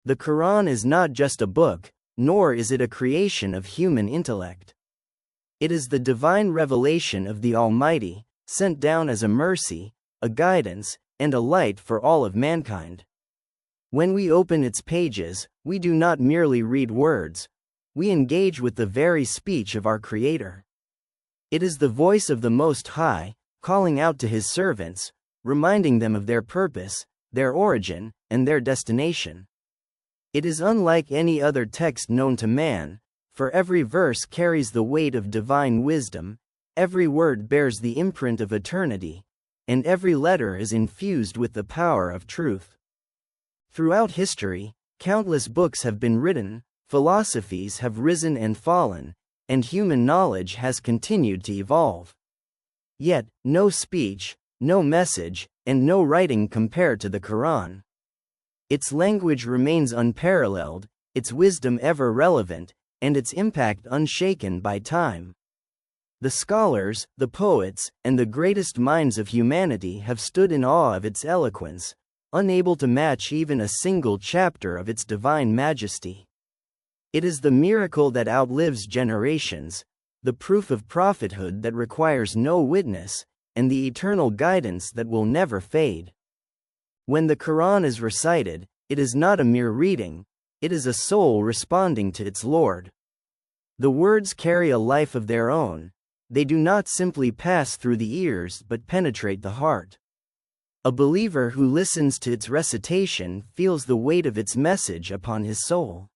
The Quran is not just a book, nor is it a creation of human intellect. It is the divine revelation of the Almighty, sent down as a mercy, a guidance, and a light for all of mankind. When we open its pages, we do not merely read words, we engage with the very speech of our Creator. It is the voice of the Most High, calling out to His servants, reminding them of their purpose, their origin, and their destination. It is unlike any other text known to man, for every verse carries the weight of divine wisdom, every word bears the imprint of eternity, and every letter is infused with the power of truth. Throughout history, countless books have been written, philosophies have risen and fallen, and human knowledge has continued to evolve. Yet, no speech, no message, and no writing compare to the Quran. Its language remains unparalleled, its wisdom ever relevant, and its impact unshaken by time. The scholars, the poets, and the greatest minds of humanity have stood in awe of its eloquence, unable to match even a single chapter of its divine majesty. It is the miracle that outlives generations, the proof of prophethood that requires no witness, and the eternal guidance that will never fade. When the Quran is recited, it is not a mere reading, it is a soul responding to its Lord. The words carry a life of their own, they do not simply pass through the ears but penetrate the heart. A believer who listens to its recitation feels the weight of its message upon his soul.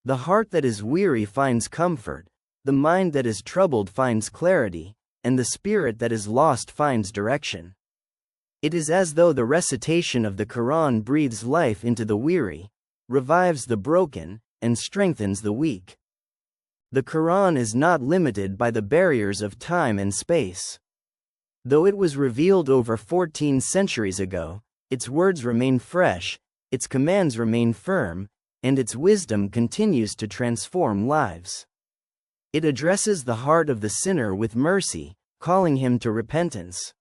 The heart that is weary finds comfort, the mind that is troubled finds clarity, and the spirit that is lost finds direction. It is as though the recitation of the Quran breathes life into the weary, revives the broken, and strengthens the weak. The Quran is not limited by the barriers of time and space. Though it was revealed over 14 centuries ago, its words remain fresh, its commands remain firm, and its wisdom continues to transform lives. It addresses the heart of the sinner with mercy, calling him to repentance.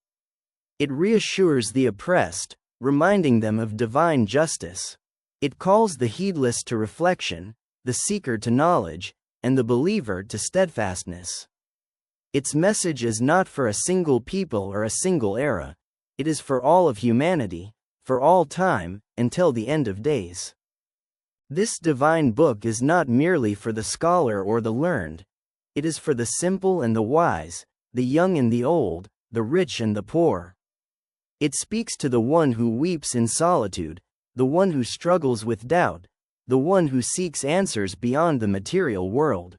It reassures the oppressed, reminding them of divine justice. It calls the heedless to reflection, the seeker to knowledge, and the believer to steadfastness. Its message is not for a single people or a single era, it is for all of humanity, for all time, until the end of days. This divine book is not merely for the scholar or the learned, it is for the simple and the wise, the young and the old, the rich and the poor. It speaks to the one who weeps in solitude, the one who struggles with doubt, the one who seeks answers beyond the material world.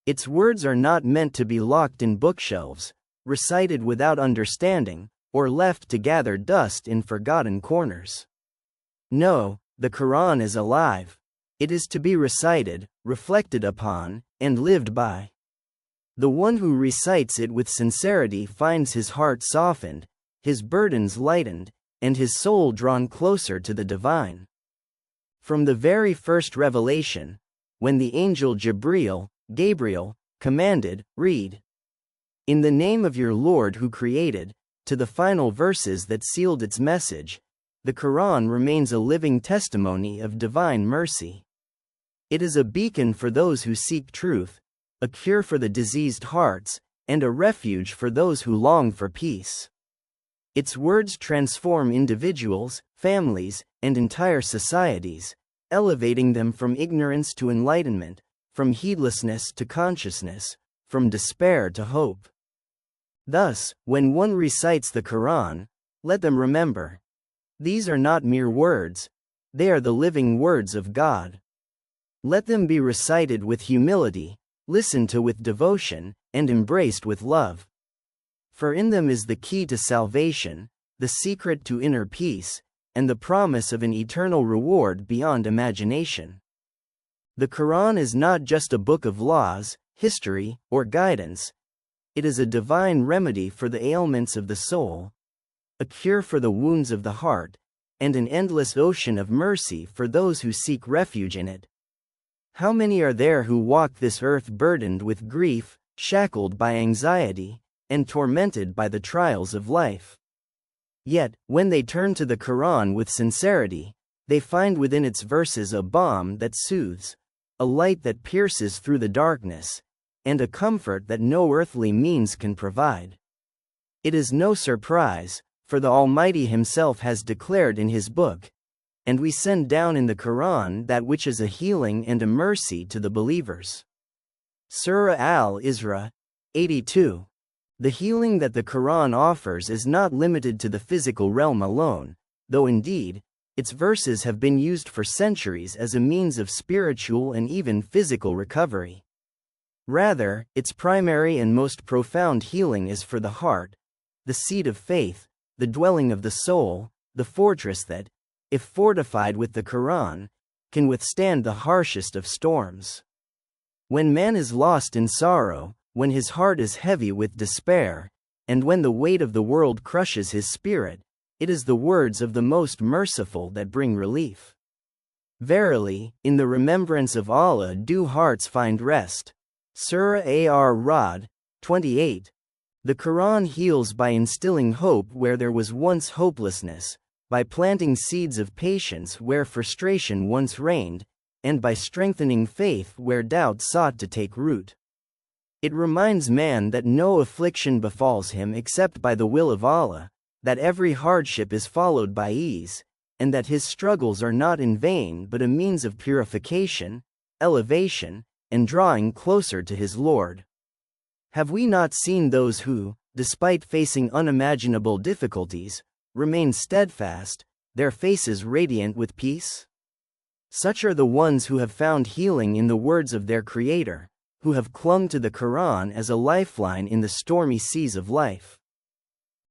Its words are not meant to be locked in bookshelves, recited without understanding, or left to gather dust in forgotten corners. No, the Quran is alive. It is to be recited, reflected upon, and lived by. The one who recites it with sincerity finds his heart softened, his burdens lightened, and his soul drawn closer to the divine. From the very first revelation, when the angel Gabriel, commanded, "Read in the name of your Lord who created," to the final verses that sealed its message, the Quran remains a living testimony of divine mercy. It is a beacon for those who seek truth, a cure for the diseased hearts, and a refuge for those who long for peace. Its words transform individuals, families, and entire societies, elevating them from ignorance to enlightenment, from heedlessness to consciousness, from despair to hope. Thus, when one recites the Quran, let them remember, these are not mere words, they are the living words of God. Let them be recited with humility, listened to with devotion, and embraced with love. For in them is the key to salvation, the secret to inner peace, and the promise of an eternal reward beyond imagination. The Quran is not just a book of laws, history, or guidance. It is a divine remedy for the ailments of the soul, a cure for the wounds of the heart, and an endless ocean of mercy for those who seek refuge in it. How many are there who walk this earth burdened with grief, shackled by anxiety, and tormented by the trials of life? Yet, when they turn to the Quran with sincerity, They find within its verses a balm that soothes, a light that pierces through the darkness, and a comfort that no earthly means can provide. It is no surprise, for the Almighty Himself has declared in His book, "And we send down in the Quran that which is a healing and a mercy to the believers." Surah Al-Isra, 82. The healing that the Quran offers is not limited to the physical realm alone, though indeed, its verses have been used for centuries as a means of spiritual and even physical recovery. Rather, its primary and most profound healing is for the heart, the seat of faith, the dwelling of the soul, the fortress that, if fortified with the Quran, can withstand the harshest of storms. When man is lost in sorrow, when his heart is heavy with despair, and when the weight of the world crushes his spirit, it is the words of the Most Merciful that bring relief. Verily, in the remembrance of Allah do hearts find rest. Surah Ar-Rahman, 28. The Quran heals by instilling hope where there was once hopelessness, by planting seeds of patience where frustration once reigned, and by strengthening faith where doubt sought to take root. It reminds man that no affliction befalls him except by the will of Allah, that every hardship is followed by ease, and that his struggles are not in vain but a means of purification, elevation, and drawing closer to his Lord. Have we not seen those who, despite facing unimaginable difficulties, remain steadfast, their faces radiant with peace? Such are the ones who have found healing in the words of their Creator, who have clung to the Quran as a lifeline in the stormy seas of life.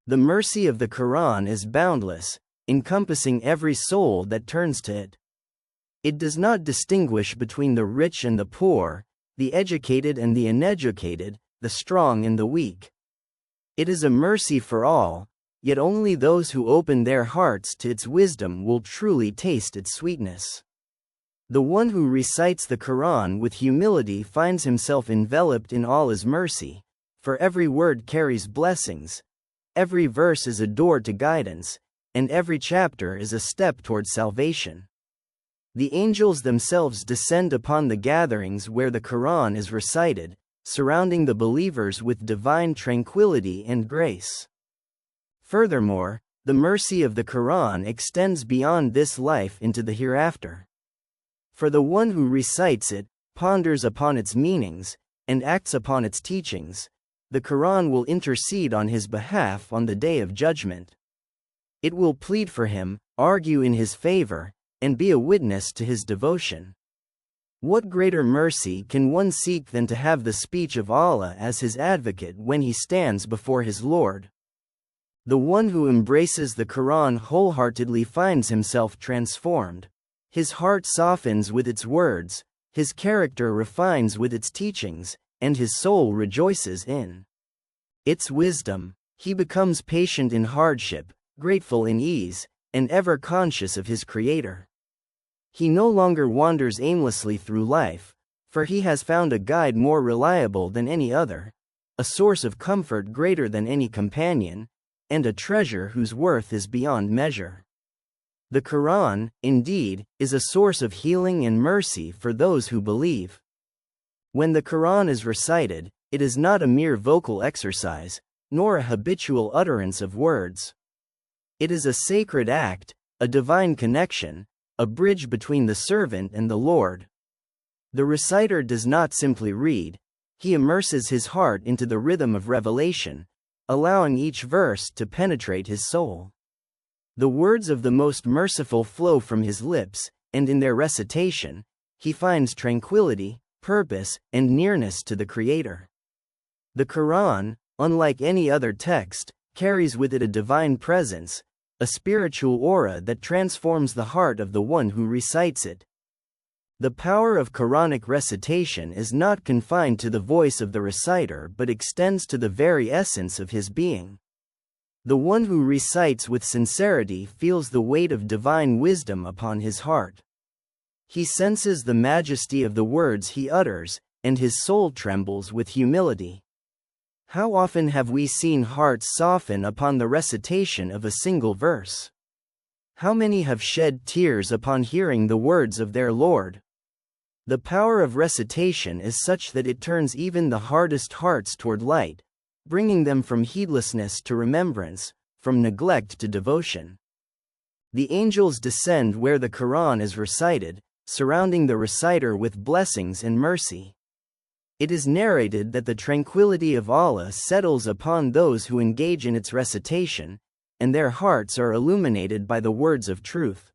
The mercy of the Quran is boundless, encompassing every soul that turns to it. It does not distinguish between the rich and the poor, the educated and the uneducated, the strong and the weak. It is a mercy for all, yet only those who open their hearts to its wisdom will truly taste its sweetness. The one who recites the Quran with humility finds himself enveloped in Allah's mercy, for every word carries blessings, every verse is a door to guidance, and every chapter is a step toward salvation. The angels themselves descend upon the gatherings where the Quran is recited, surrounding the believers with divine tranquility and grace. Furthermore, the mercy of the Quran extends beyond this life into the hereafter. For the one who recites it, ponders upon its meanings, and acts upon its teachings, the Quran will intercede on his behalf on the Day of Judgment. It will plead for him, argue in his favor, and be a witness to his devotion. What greater mercy can one seek than to have the speech of Allah as his advocate when he stands before his Lord? The one who embraces the Quran wholeheartedly finds himself transformed. His heart softens with its words, his character refines with its teachings, and his soul rejoices in its wisdom. He becomes patient in hardship, grateful in ease, and ever conscious of his Creator. He no longer wanders aimlessly through life, for he has found a guide more reliable than any other, a source of comfort greater than any companion, and a treasure whose worth is beyond measure. The Quran, indeed, is a source of healing and mercy for those who believe. When the Quran is recited, it is not a mere vocal exercise, nor a habitual utterance of words. It is a sacred act, a divine connection, a bridge between the servant and the Lord. The reciter does not simply read, he immerses his heart into the rhythm of revelation, allowing each verse to penetrate his soul. The words of the Most Merciful flow from his lips, and in their recitation, he finds tranquility, purpose, and nearness to the Creator. The Quran, unlike any other text, carries with it a divine presence, a spiritual aura that transforms the heart of the one who recites it. The power of Quranic recitation is not confined to the voice of the reciter but extends to the very essence of his being. The one who recites with sincerity feels the weight of divine wisdom upon his heart. He senses the majesty of the words he utters, and his soul trembles with humility. How often have we seen hearts soften upon the recitation of a single verse? How many have shed tears upon hearing the words of their Lord? The power of recitation is such that it turns even the hardest hearts toward light, bringing them from heedlessness to remembrance, from neglect to devotion. The angels descend where the Quran is recited, surrounding the reciter with blessings and mercy. It is narrated that the tranquility of Allah settles upon those who engage in its recitation, and their hearts are illuminated by the words of truth.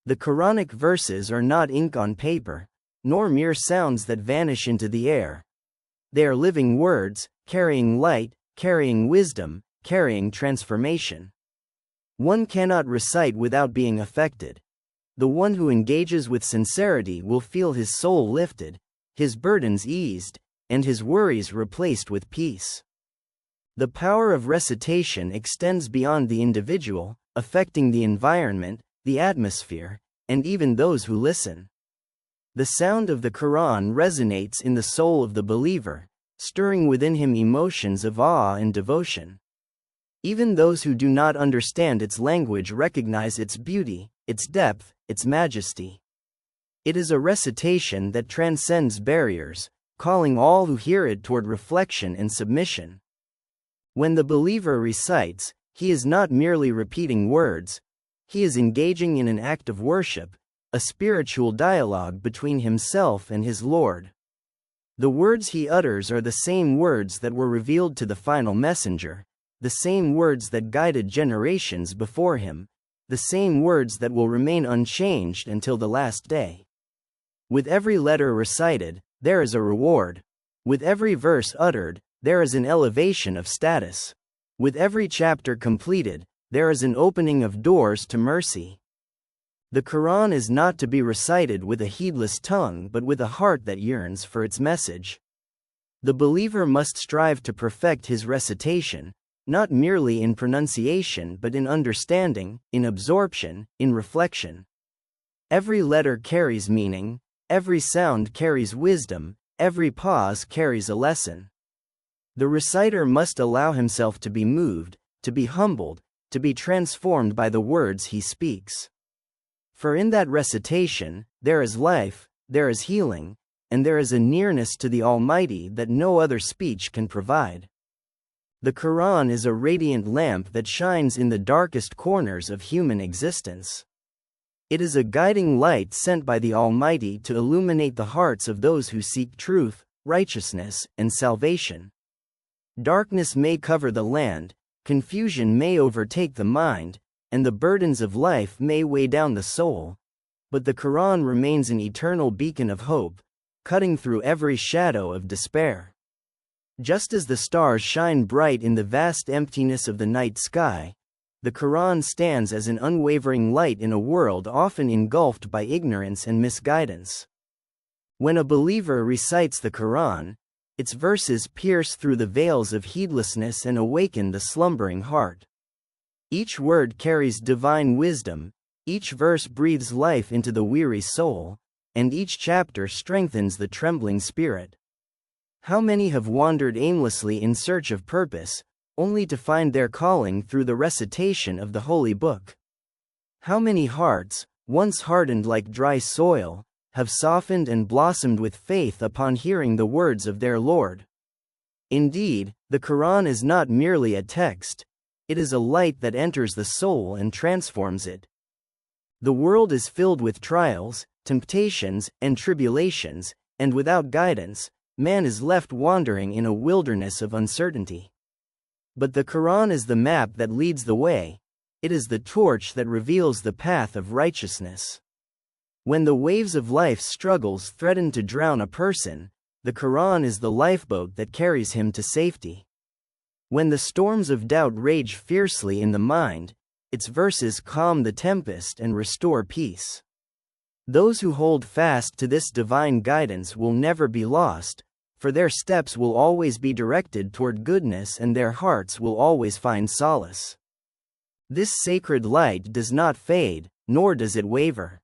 The Quranic verses are not ink on paper, nor mere sounds that vanish into the air. They are living words, carrying light, carrying wisdom, carrying transformation. One cannot recite without being affected. The one who engages with sincerity will feel his soul lifted, his burdens eased, and his worries replaced with peace. The power of recitation extends beyond the individual, affecting the environment, the atmosphere, and even those who listen. The sound of the Quran resonates in the soul of the believer, stirring within him emotions of awe and devotion. Even those who do not understand its language recognize its beauty, its depth, its majesty. It is a recitation that transcends barriers, calling all who hear it toward reflection and submission. When the believer recites, he is not merely repeating words, he is engaging in an act of worship, a spiritual dialogue between himself and his Lord. The words he utters are the same words that were revealed to the final messenger, the same words that guided generations before him, the same words that will remain unchanged until the last day. With every letter recited, there is a reward. With every verse uttered, there is an elevation of status. With every chapter completed, there is an opening of doors to mercy. The Quran is not to be recited with a heedless tongue but with a heart that yearns for its message. The believer must strive to perfect his recitation, not merely in pronunciation but in understanding, in absorption, in reflection. Every letter carries meaning, every sound carries wisdom, every pause carries a lesson. The reciter must allow himself to be moved, to be humbled, to be transformed by the words he speaks. For in that recitation, there is life, there is healing, and there is a nearness to the Almighty that no other speech can provide. The Quran is a radiant lamp that shines in the darkest corners of human existence. It is a guiding light sent by the Almighty to illuminate the hearts of those who seek truth, righteousness, and salvation. Darkness may cover the land, confusion may overtake the mind, and the burdens of life may weigh down the soul, but the Quran remains an eternal beacon of hope, cutting through every shadow of despair. Just as the stars shine bright in the vast emptiness of the night sky, the Quran stands as an unwavering light in a world often engulfed by ignorance and misguidance. When a believer recites the Quran, its verses pierce through the veils of heedlessness and awaken the slumbering heart. Each word carries divine wisdom, each verse breathes life into the weary soul, and each chapter strengthens the trembling spirit. How many have wandered aimlessly in search of purpose, only to find their calling through the recitation of the Holy Book? How many hearts, once hardened like dry soil, have softened and blossomed with faith upon hearing the words of their Lord? Indeed, the Quran is not merely a text, it is a light that enters the soul and transforms it. The world is filled with trials, temptations, and tribulations, and without guidance, man is left wandering in a wilderness of uncertainty. But the Quran is the map that leads the way, it is the torch that reveals the path of righteousness. When the waves of life's struggles threaten to drown a person, the Quran is the lifeboat that carries him to safety. When the storms of doubt rage fiercely in the mind, its verses calm the tempest and restore peace. Those who hold fast to this divine guidance will never be lost, for their steps will always be directed toward goodness and their hearts will always find solace. This sacred light does not fade, nor does it waver.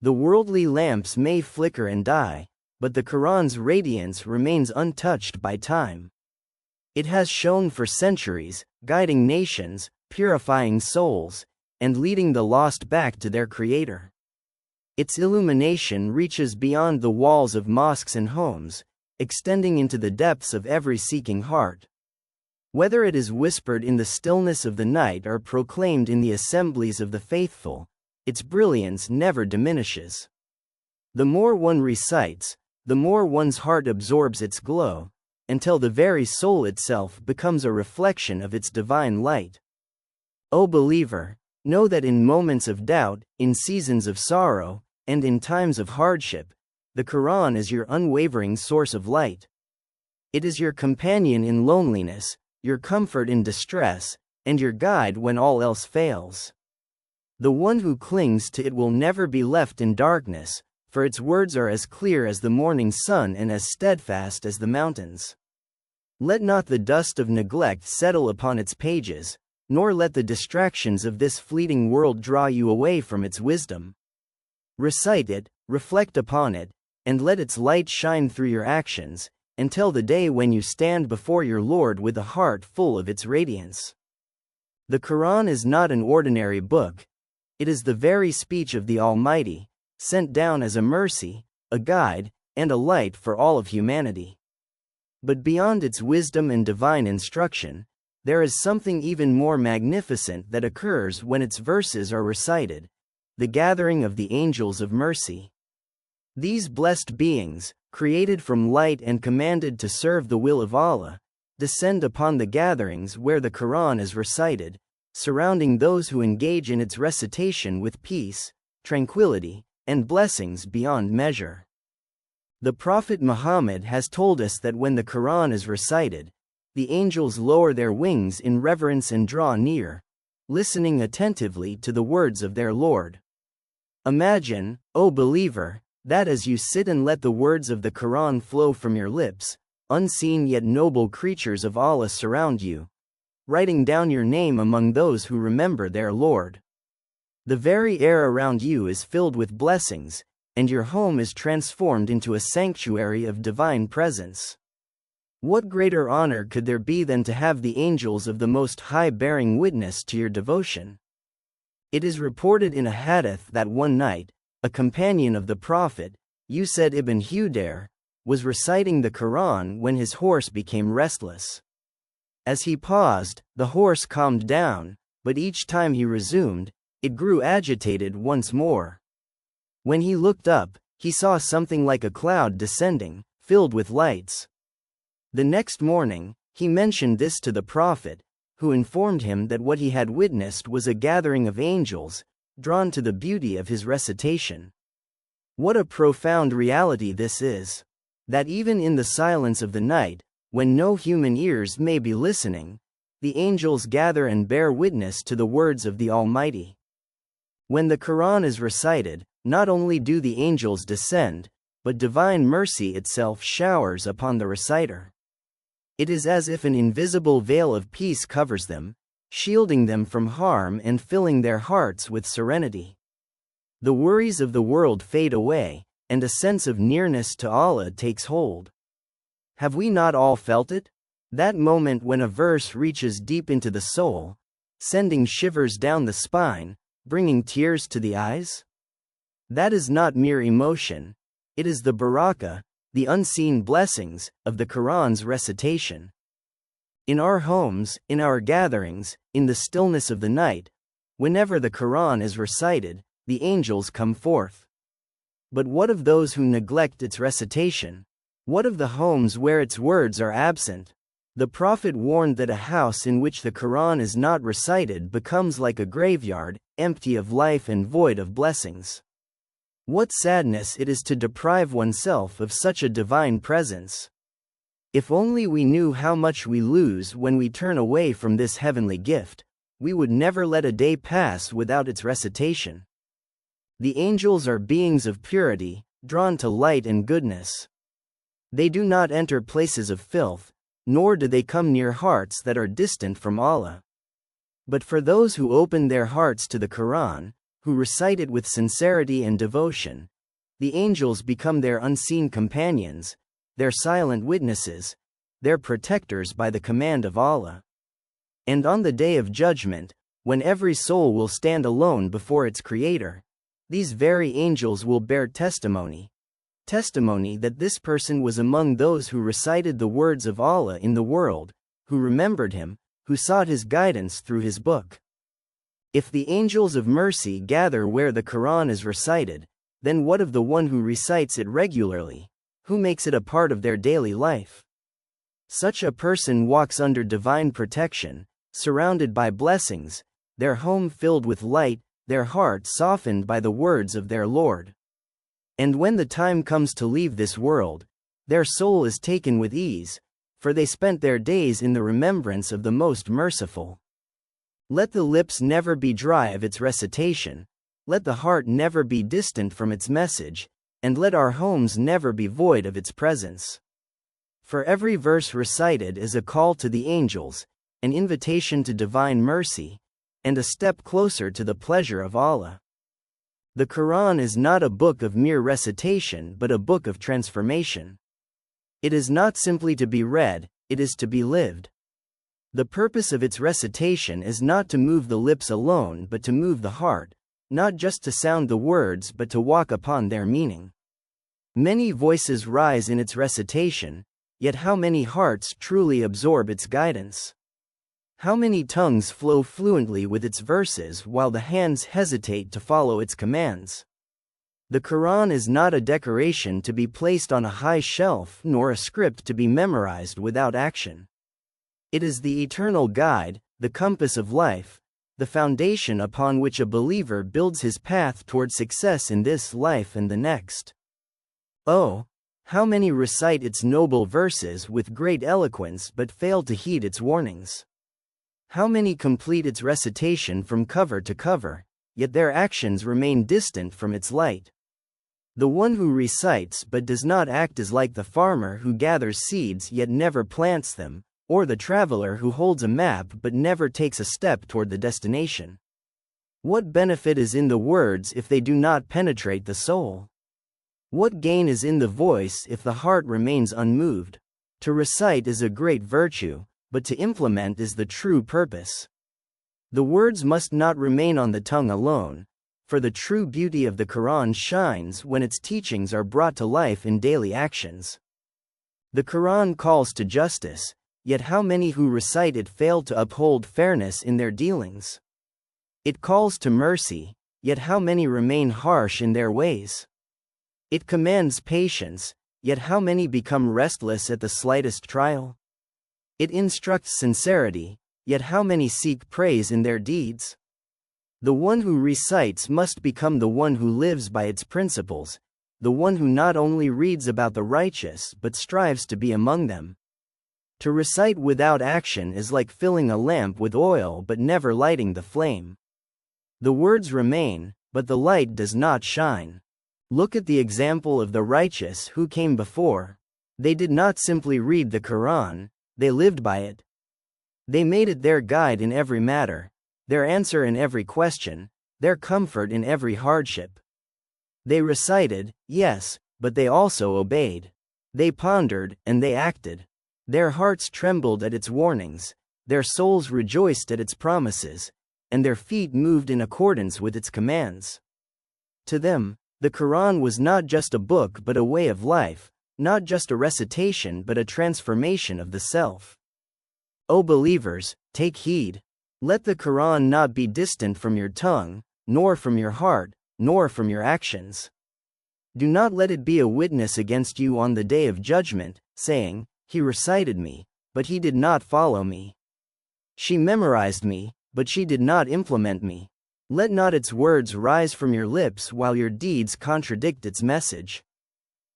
The worldly lamps may flicker and die, but the Quran's radiance remains untouched by time. It has shone for centuries, guiding nations, purifying souls, and leading the lost back to their Creator. Its illumination reaches beyond the walls of mosques and homes, extending into the depths of every seeking heart. Whether it is whispered in the stillness of the night or proclaimed in the assemblies of the faithful, its brilliance never diminishes. The more one recites, the more one's heart absorbs its glow, until the very soul itself becomes a reflection of its divine light. O believer, know that in moments of doubt, in seasons of sorrow, and in times of hardship, the Quran is your unwavering source of light. It is your companion in loneliness, your comfort in distress, and your guide when all else fails. The one who clings to it will never be left in darkness, for its words are as clear as the morning sun and as steadfast as the mountains. Let not the dust of neglect settle upon its pages, nor let the distractions of this fleeting world draw you away from its wisdom. Recite it, reflect upon it, and let its light shine through your actions, until the day when you stand before your Lord with a heart full of its radiance. The Quran is not an ordinary book. It is the very speech of the Almighty, sent down as a mercy, a guide, and a light for all of humanity. But beyond its wisdom and divine instruction, there is something even more magnificent that occurs when its verses are recited: the gathering of the angels of mercy. These blessed beings, created from light and commanded to serve the will of Allah, descend upon the gatherings where the Quran is recited, surrounding those who engage in its recitation with peace, tranquility, and blessings beyond measure. The Prophet Muhammad has told us that when the Quran is recited, the angels lower their wings in reverence and draw near, listening attentively to the words of their Lord. Imagine, O believer, that as you sit and let the words of the Quran flow from your lips, unseen yet noble creatures of Allah surround you, writing down your name among those who remember their Lord. The very air around you is filled with blessings, and your home is transformed into a sanctuary of divine presence. What greater honor could there be than to have the angels of the Most High bearing witness to your devotion? It is reported in a hadith that one night, a companion of the Prophet, Usaid ibn Hudair, was reciting the Quran when his horse became restless. As he paused, the horse calmed down, but each time he resumed, it grew agitated once more. When he looked up, he saw something like a cloud descending, filled with lights. The next morning, he mentioned this to the Prophet, who informed him that what he had witnessed was a gathering of angels, drawn to the beauty of his recitation. What a profound reality this is! That even in the silence of the night, when no human ears may be listening, the angels gather and bear witness to the words of the Almighty. When the Quran is recited, not only do the angels descend, but divine mercy itself showers upon the reciter. It is as if an invisible veil of peace covers them, shielding them from harm and filling their hearts with serenity. The worries of the world fade away, and a sense of nearness to Allah takes hold. Have we not all felt it? That moment when a verse reaches deep into the soul, sending shivers down the spine, bringing tears to the eyes? That is not mere emotion. It is the barakah, the unseen blessings, of the Quran's recitation. In our homes, in our gatherings, in the stillness of the night, whenever the Quran is recited, the angels come forth. But what of those who neglect its recitation? What of the homes where its words are absent? The Prophet warned that a house in which the Quran is not recited becomes like a graveyard, empty of life and void of blessings. What sadness it is to deprive oneself of such a divine presence. If only we knew how much we lose when we turn away from this heavenly gift, we would never let a day pass without its recitation. The angels are beings of purity, drawn to light and goodness. They do not enter places of filth, nor do they come near hearts that are distant from Allah. But for those who open their hearts to the Quran, who recite it with sincerity and devotion, the angels become their unseen companions, their silent witnesses, their protectors by the command of Allah. And on the Day of Judgment, when every soul will stand alone before its Creator, these very angels will bear testimony that this person was among those who recited the words of Allah in the world, who remembered Him, who sought His guidance through His book. If the angels of mercy gather where the Quran is recited, then what of the one who recites it regularly, who makes it a part of their daily life? Such a person walks under divine protection, surrounded by blessings, their home filled with light, their heart softened by the words of their Lord. And when the time comes to leave this world, their soul is taken with ease, for they spent their days in the remembrance of the Most Merciful. Let the lips never be dry of its recitation, let the heart never be distant from its message, and let our homes never be void of its presence. For every verse recited is a call to the angels, an invitation to divine mercy, and a step closer to the pleasure of Allah. The Quran is not a book of mere recitation but a book of transformation. It is not simply to be read, it is to be lived. The purpose of its recitation is not to move the lips alone but to move the heart, not just to sound the words but to walk upon their meaning. Many voices rise in its recitation, yet how many hearts truly absorb its guidance? How many tongues flow fluently with its verses while the hands hesitate to follow its commands? The Quran is not a decoration to be placed on a high shelf nor a script to be memorized without action. It is the eternal guide, the compass of life, the foundation upon which a believer builds his path toward success in this life and the next. Oh, how many recite its noble verses with great eloquence but fail to heed its warnings? How many complete its recitation from cover to cover, yet their actions remain distant from its light? The one who recites but does not act is like the farmer who gathers seeds yet never plants them, or the traveler who holds a map but never takes a step toward the destination. What benefit is in the words if they do not penetrate the soul? What gain is in the voice if the heart remains unmoved? To recite is a great virtue, but to implement is the true purpose. The words must not remain on the tongue alone, for the true beauty of the Quran shines when its teachings are brought to life in daily actions. The Quran calls to justice, yet how many who recite it fail to uphold fairness in their dealings? It calls to mercy, yet how many remain harsh in their ways? It commands patience, yet how many become restless at the slightest trial? It instructs sincerity, yet how many seek praise in their deeds? The one who recites must become the one who lives by its principles, the one who not only reads about the righteous but strives to be among them. To recite without action is like filling a lamp with oil but never lighting the flame. The words remain, but the light does not shine. Look at the example of the righteous who came before. They did not simply read the Quran, they lived by it. They made it their guide in every matter, their answer in every question, their comfort in every hardship. They recited, yes, but they also obeyed. They pondered, and they acted. Their hearts trembled at its warnings, their souls rejoiced at its promises, and their feet moved in accordance with its commands. To them, the Quran was not just a book but a way of life, not just a recitation but a transformation of the self. O believers, take heed. Let the Quran not be distant from your tongue, nor from your heart, nor from your actions. Do not let it be a witness against you on the day of judgment, saying, "He recited me, but he did not follow me. She memorized me, but she did not implement me." Let not its words rise from your lips while your deeds contradict its message.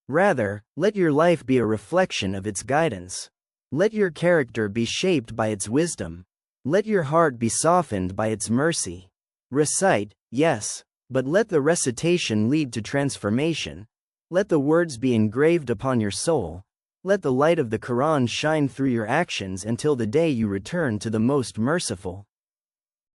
Rather, let your life be a reflection of its guidance. Let your character be shaped by its wisdom. Let your heart be softened by its mercy. Recite, yes, but let the recitation lead to transformation. Let the words be engraved upon your soul. Let the light of the Quran shine through your actions until the day you return to the Most Merciful.